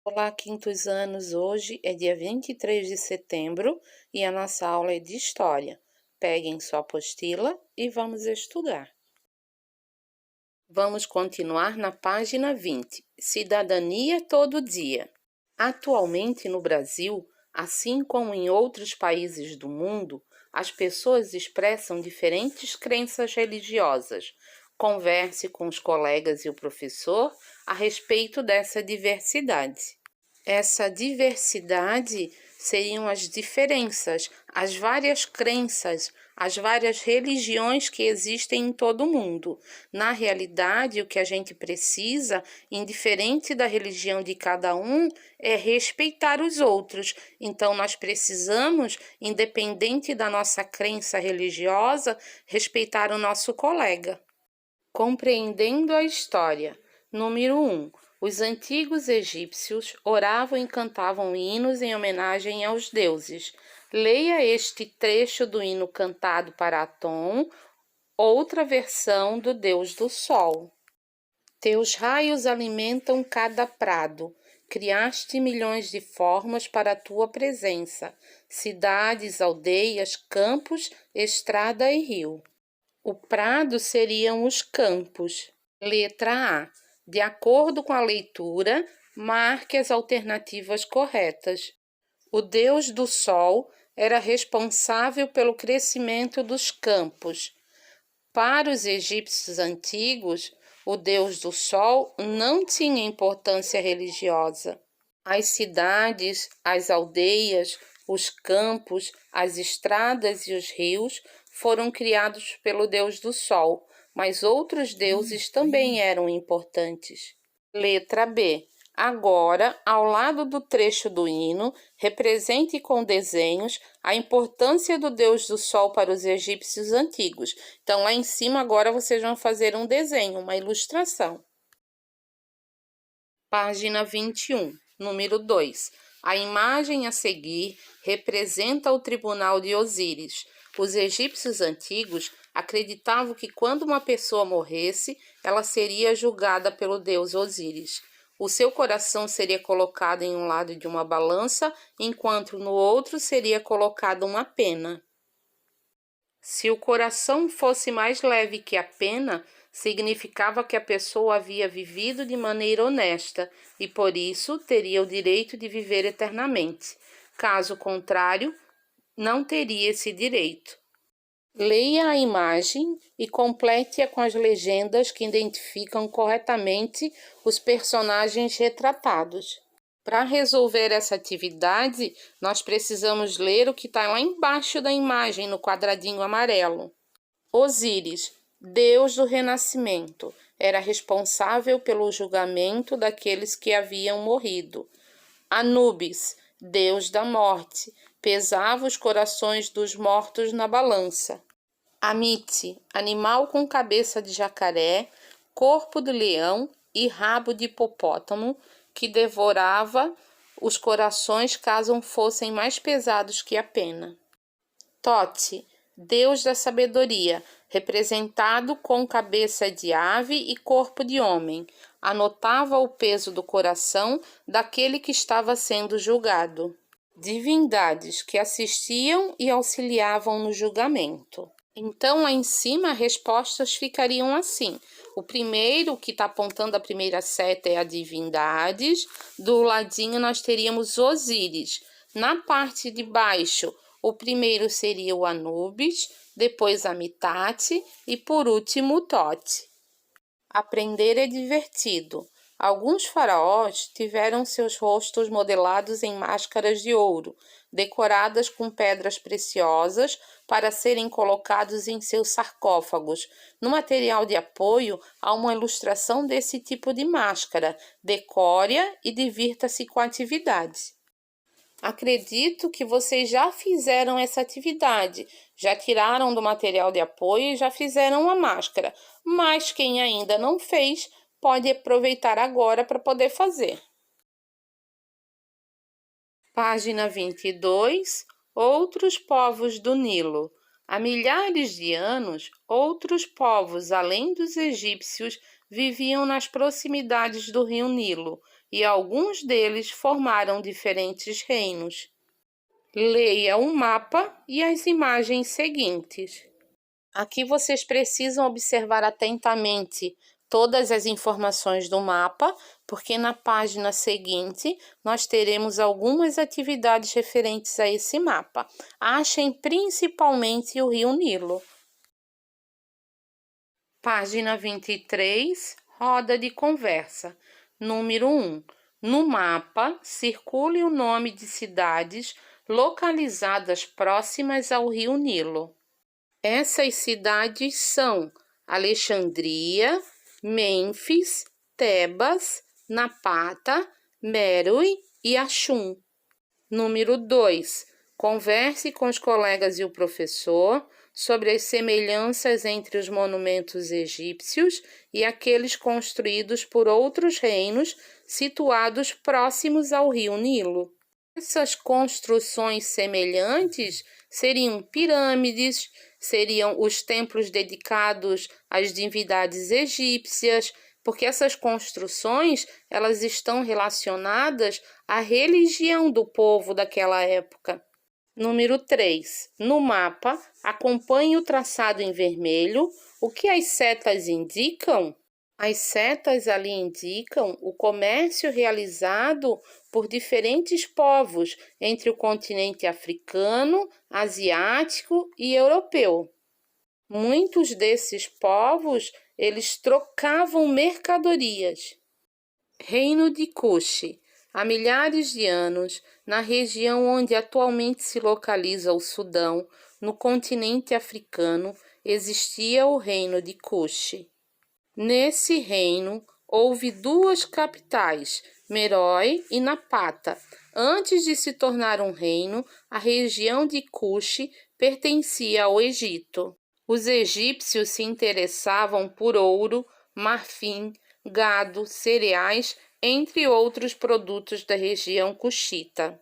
Olá, quintos anos. Hoje é dia 23 de setembro e a nossa aula é de História. Peguem sua apostila e vamos estudar. Vamos continuar na página 20. Cidadania todo dia. Atualmente no Brasil, assim como em outros países do mundo, as pessoas expressam diferentes crenças religiosas. Converse com os colegas e o professor a respeito dessa diversidade. Essa diversidade seriam as diferenças, as várias crenças, as várias religiões que existem em todo o mundo. Na realidade, o que a gente precisa, indiferente da religião de cada um, é respeitar os outros. Então, nós precisamos, independente da nossa crença religiosa, respeitar o nosso colega. Compreendendo a história. Número 1. Os antigos egípcios oravam e cantavam hinos em homenagem aos deuses. Leia este trecho do hino cantado para Atom, outra versão do Deus do Sol. Teus raios alimentam cada prado. Criaste milhões de formas para a tua presença. Cidades, aldeias, campos, estrada e rio. O prado seriam os campos. Letra A. De acordo com a leitura, marque as alternativas corretas. O Deus do Sol era responsável pelo crescimento dos campos. Para os egípcios antigos, o Deus do Sol não tinha importância religiosa. As cidades, as aldeias, os campos, as estradas e os rios foram criados pelo Deus do Sol, mas outros deuses também eram importantes. Letra B. Agora, ao lado do trecho do hino, represente com desenhos a importância do Deus do Sol para os egípcios antigos. Então, lá em cima, agora vocês vão fazer um desenho, uma ilustração. Página 21, número 2. A imagem a seguir representa o tribunal de Osíris. Os egípcios antigos acreditavam que quando uma pessoa morresse, ela seria julgada pelo deus Osíris. O seu coração seria colocado em um lado de uma balança, enquanto no outro seria colocada uma pena. Se o coração fosse mais leve que a pena, significava que a pessoa havia vivido de maneira honesta e, por isso, teria o direito de viver eternamente. Caso contrário, não teria esse direito. Leia a imagem e complete-a com as legendas que identificam corretamente os personagens retratados. Para resolver essa atividade, nós precisamos ler o que está lá embaixo da imagem, no quadradinho amarelo. Osíris, deus do renascimento, era responsável pelo julgamento daqueles que haviam morrido. Anubis, deus da morte, pesava os corações dos mortos na balança. Amite, animal com cabeça de jacaré, corpo de leão e rabo de hipopótamo, que devorava os corações caso fossem mais pesados que a pena. Tote, deus da sabedoria, representado com cabeça de ave e corpo de homem, anotava o peso do coração daquele que estava sendo julgado. Divindades que assistiam e auxiliavam no julgamento. Então, lá em cima, as respostas ficariam assim. O primeiro, que está apontando a primeira seta, é a divindades. Do ladinho, nós teríamos Osíris. Na parte de baixo, o primeiro seria o Anubis, depois Amitate e, por último, o Tote. Aprender é divertido. Alguns faraós tiveram seus rostos modelados em máscaras de ouro, decoradas com pedras preciosas para serem colocados em seus sarcófagos. No material de apoio há uma ilustração desse tipo de máscara. Decore-a e divirta-se com a atividade. Acredito que vocês já fizeram essa atividade, já tiraram do material de apoio e já fizeram a máscara, mas quem ainda não fez, pode aproveitar agora para poder fazer. Página 22. Outros povos do Nilo. Há milhares de anos, outros povos, além dos egípcios, viviam nas proximidades do rio Nilo. e alguns deles formaram diferentes reinos. Leia o mapa e as imagens seguintes. Aqui vocês precisam observar atentamente todas as informações do mapa, porque na página seguinte nós teremos algumas atividades referentes a esse mapa. Achem principalmente o Rio Nilo. Página 23, roda de conversa. Número 1. No mapa, circule o nome de cidades localizadas próximas ao Rio Nilo. Essas cidades são Alexandria, Mênfis, Tebas, Napata, Meroe e Axum. Número 2. Converse com os colegas e o professor sobre as semelhanças entre os monumentos egípcios e aqueles construídos por outros reinos situados próximos ao rio Nilo. Essas construções semelhantes seriam pirâmides, seriam os templos dedicados às divindades egípcias, porque essas construções elas estão relacionadas à religião do povo daquela época. Número 3. No mapa, acompanhe o traçado em vermelho. O que as setas indicam? As setas ali indicam o comércio realizado por diferentes povos entre o continente africano, asiático e europeu. Muitos desses povos, eles trocavam mercadorias. Reino de Kush. Há milhares de anos, na região onde atualmente se localiza o Sudão, no continente africano, existia o Reino de Kush. Nesse reino, houve duas capitais, Meroe e Napata. Antes de se tornar um reino, a região de Kush pertencia ao Egito. Os egípcios se interessavam por ouro, marfim, gado, cereais, entre outros produtos da região cuxita.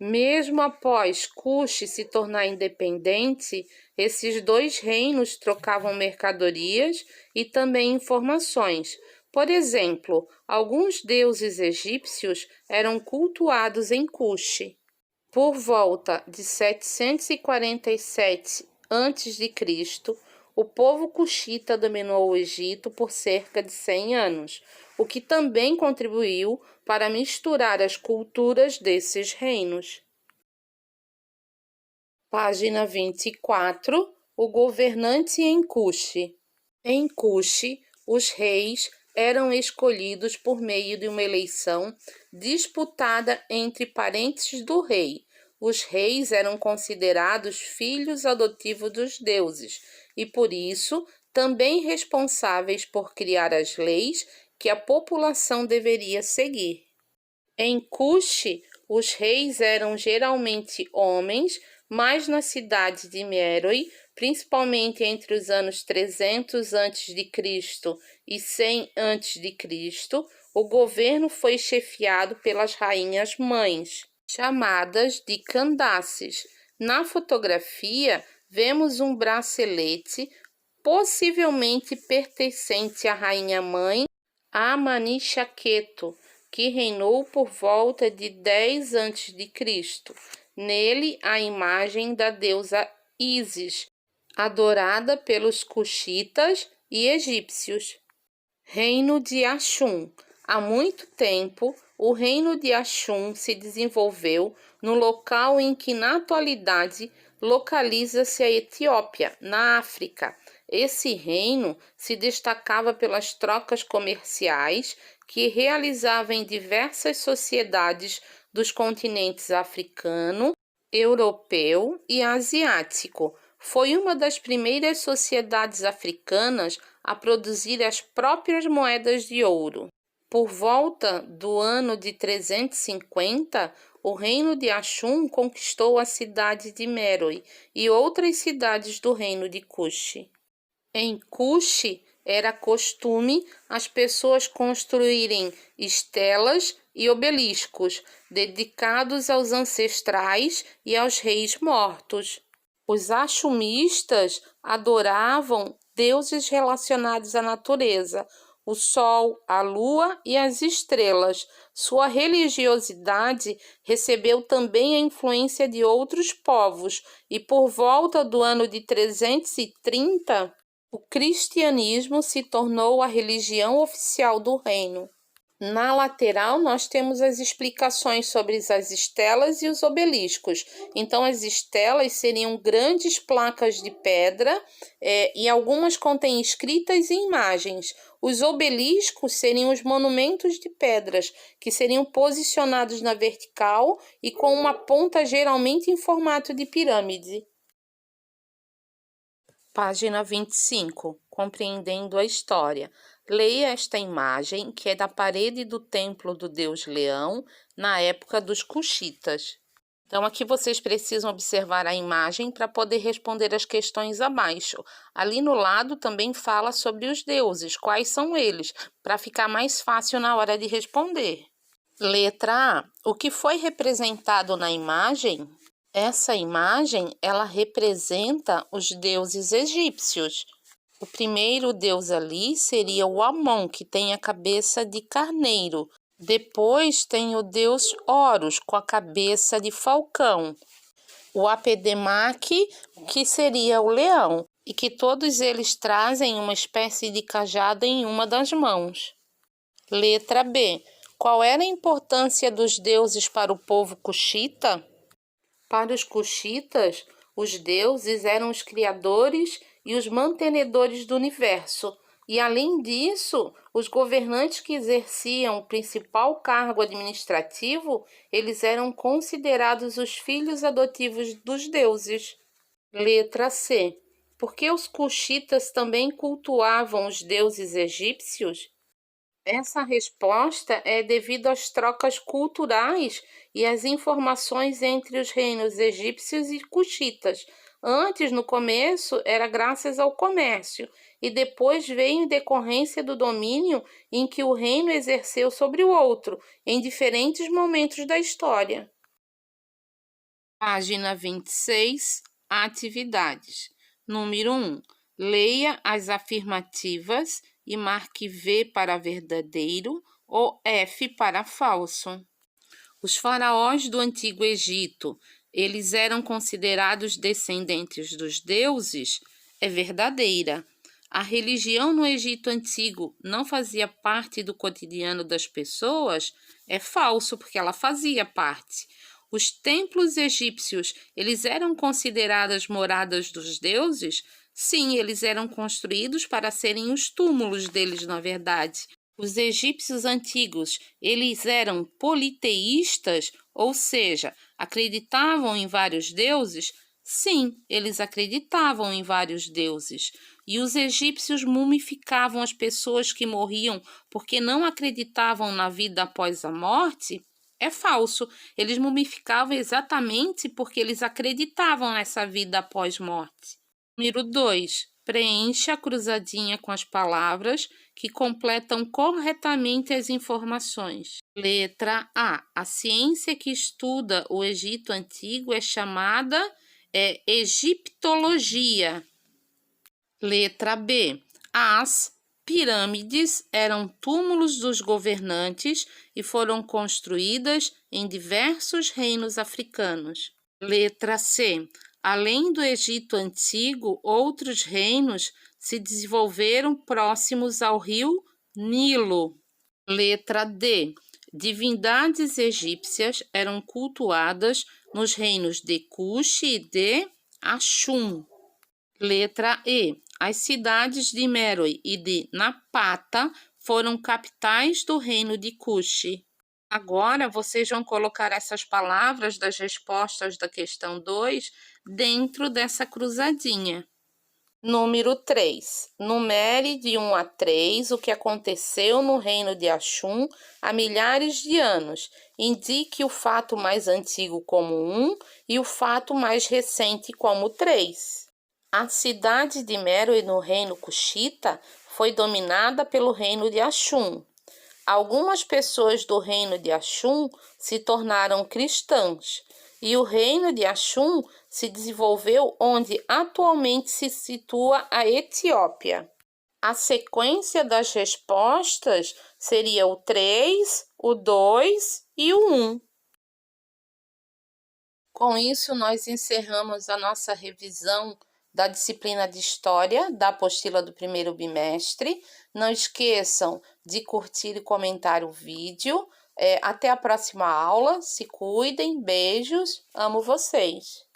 Mesmo após Kush se tornar independente, esses dois reinos trocavam mercadorias e também informações. Por exemplo, alguns deuses egípcios eram cultuados em Kush. Por volta de 747 a.C., o povo cuxita dominou o Egito por cerca de 100 anos, o que também contribuiu para misturar as culturas desses reinos. Página 24. O governante em Kush. Em Kush, os reis eram escolhidos por meio de uma eleição disputada entre parentes do rei. Os reis eram considerados filhos adotivos dos deuses e, por isso, também responsáveis por criar as leis que a população deveria seguir. Em Kush, os reis eram geralmente homens, mas na cidade de Meroe, principalmente entre os anos 300 a.C. e 100 a.C., o governo foi chefiado pelas rainhas-mães, chamadas de Candaces. Na fotografia, vemos um bracelete, possivelmente pertencente à rainha-mãe Amanixaqueto, que reinou por volta de 10 a.C. Nele, a imagem da deusa Ísis, adorada pelos cuxitas e egípcios. Reino de Axum. Há muito tempo, o reino de Axum se desenvolveu no local em que, na atualidade, localiza-se a Etiópia, na África. Esse reino se destacava pelas trocas comerciais que realizava em diversas sociedades dos continentes africano, europeu e asiático. Foi uma das primeiras sociedades africanas a produzir as próprias moedas de ouro. Por volta do ano de 350, o reino de Axum conquistou a cidade de Meroe e outras cidades do reino de Kush. Em Kush, era costume as pessoas construírem estelas e obeliscos dedicados aos ancestrais e aos reis mortos. Os axumistas adoravam deuses relacionados à natureza, o sol, a lua e as estrelas. Sua religiosidade recebeu também a influência de outros povos e por volta do ano de 330, o cristianismo se tornou a religião oficial do reino. Na lateral, nós temos as explicações sobre as estelas e os obeliscos. Então, as estelas seriam grandes placas de pedra e algumas contêm escritas e imagens. Os obeliscos seriam os monumentos de pedras, que seriam posicionados na vertical e com uma ponta geralmente em formato de pirâmide. Página 25. Compreendendo a história. Leia esta imagem, que é da parede do templo do deus Leão, na época dos Cuxitas. Então, aqui vocês precisam observar a imagem para poder responder as questões abaixo. Ali no lado também fala sobre os deuses, quais são eles, para ficar mais fácil na hora de responder. Letra A. O que foi representado na imagem? Essa imagem, ela representa os deuses egípcios. O primeiro deus ali seria o Amon, que tem a cabeça de carneiro. Depois tem o deus Horus, com a cabeça de falcão. O Apedemaque, que seria o leão, e que todos eles trazem uma espécie de cajado em uma das mãos. Letra B. Qual era a importância dos deuses para o povo cuxita? Para os cuxitas, os deuses eram os criadores e os mantenedores do universo. E, além disso, os governantes que exerciam o principal cargo administrativo, eles eram considerados os filhos adotivos dos deuses. Letra C. Por que os cuxitas também cultuavam os deuses egípcios? Essa resposta é devido às trocas culturais e às informações entre os reinos egípcios e cuxitas. Antes, no começo, era graças ao comércio, e depois veio em decorrência do domínio em que o reino exerceu sobre o outro, em diferentes momentos da história. Página 26, atividades. Número 1. Leia as afirmativas e marque V para verdadeiro ou F para falso. Os faraós do Antigo Egito, eles eram considerados descendentes dos deuses? É verdadeira. A religião no Egito Antigo não fazia parte do cotidiano das pessoas? É falso, porque ela fazia parte. Os templos egípcios, eles eram consideradas moradas dos deuses? Sim, eles eram construídos para serem os túmulos deles, na verdade. Os egípcios antigos, eles eram politeístas, ou seja, acreditavam em vários deuses? Sim, eles acreditavam em vários deuses. E os egípcios mumificavam as pessoas que morriam porque não acreditavam na vida após a morte? É falso. Eles mumificavam exatamente porque eles acreditavam nessa vida após morte. Número 2. Preencha a cruzadinha com as palavras que completam corretamente as informações. Letra A. A ciência que estuda o Egito Antigo é chamada egiptologia. Letra B. As pirâmides eram túmulos dos governantes e foram construídas em diversos reinos africanos. Letra C. Além do Egito Antigo, outros reinos se desenvolveram próximos ao rio Nilo. Letra D. Divindades egípcias eram cultuadas nos reinos de Cuxi e de Axum. Letra E. As cidades de Meroe e de Napata foram capitais do reino de Cuxi. Agora, vocês vão colocar essas palavras das respostas da questão 2 dentro dessa cruzadinha. Número 3. Numere de 1 a 3 o que aconteceu no reino de Axum há milhares de anos. Indique o fato mais antigo como 1 e o fato mais recente como 3. A cidade de Meroe no reino Cuxita foi dominada pelo reino de Axum. Algumas pessoas do reino de Axum se tornaram cristãs e o reino de Axum se desenvolveu onde atualmente se situa a Etiópia. A sequência das respostas seria o 3, o 2 e o 1. Com isso, nós encerramos a nossa revisão da disciplina de História, da apostila do primeiro bimestre. Não esqueçam de curtir e comentar o vídeo. Até a próxima aula. Se cuidem. Beijos. Amo vocês.